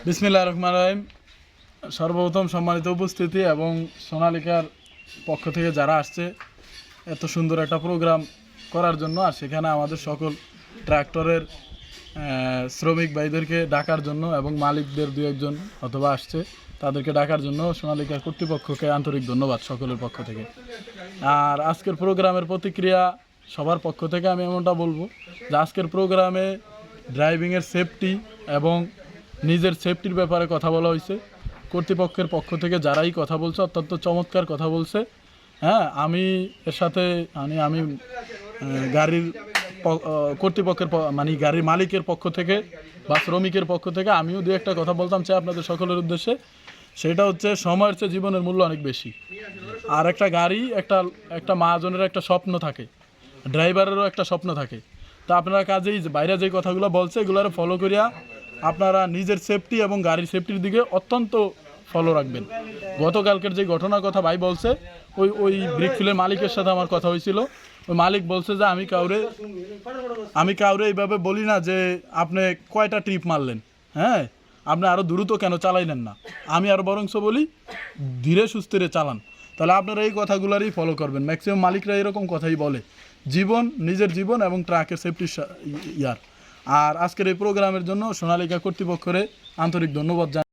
বিসমিল্লাহির রহমানির রহিম। সর্বপ্রথম সম্মানিত উপস্থিতি এবং সোনালিকার পক্ষ থেকে যারা আসছে এত সুন্দর একটা প্রোগ্রাম করার জন্য, আর সেখানে আমাদের সকল ট্রাক্টরের শ্রমিক ভাইদেরকে ডাকার জন্য এবং মালিকদের দু একজন অথবা আসছে তাদেরকে ডাকার জন্য সোনালিকার কর্তৃপক্ষকে আন্তরিক ধন্যবাদ সকলের পক্ষ থেকে। আর আজকের প্রোগ্রামের প্রতিক্রিয়া সবার পক্ষ থেকে আমি এমনটা বলবো যে আজকের প্রোগ্রামে ড্রাইভিংয়ের সেফটি এবং নিজের সেফটির ব্যাপারে কথা বলা হয়েছে। কর্তৃপক্ষের পক্ষ থেকে যারাই কথা বলছে অত্যন্ত চমৎকার কথা বলছে। হ্যাঁ, আমি এর সাথে আমি গাড়ির কর্তৃপক্ষের মানে গাড়ির মালিকের পক্ষ থেকে বা শ্রমিকের পক্ষ থেকে আমিও দু একটা কথা বলতাম চাই আপনাদের সকলের উদ্দেশ্যে। সেটা হচ্ছে সময়ের চেয়ে জীবনের মূল্য অনেক বেশি। আর একটা গাড়ি একটা মহাজনের একটা স্বপ্ন থাকে, ড্রাইভারেরও একটা স্বপ্ন থাকে। তো আপনারা কাজেই বাইরে যে কথাগুলো বলছে এগুলোর ফলো করিয়া আপনারা নিজের সেফটি এবং গাড়ির সেফটির দিকে অত্যন্ত ফলো রাখবেন। গতকালকের যে ঘটনার কথা ভাই বলছে, ওই ব্রিকফিলের মালিকের সাথে আমার কথা হয়েছিল। ওই মালিক বলছে যে আমি কাউরে এইভাবে বলি না যে আপনি কয়টা ট্রিপ মারলেন, হ্যাঁ আপনি আরও দ্রুত কেন চালাইলেন না, আমি আরও বরংশ বলি ধীরে সুস্থিরে চালান। তাহলে আপনারা এই কথাগুলোরই ফলো করবেন। ম্যাক্সিমাম মালিকরা এরকম কথাই বলে, নিজের জীবন এবং ট্রাকের সেফটি ইয়ার। আর আজকের এই প্রোগ্রামের জন্য সোনালিকা কর্তৃপক্ষের আন্তরিক ধন্যবাদ জানাই।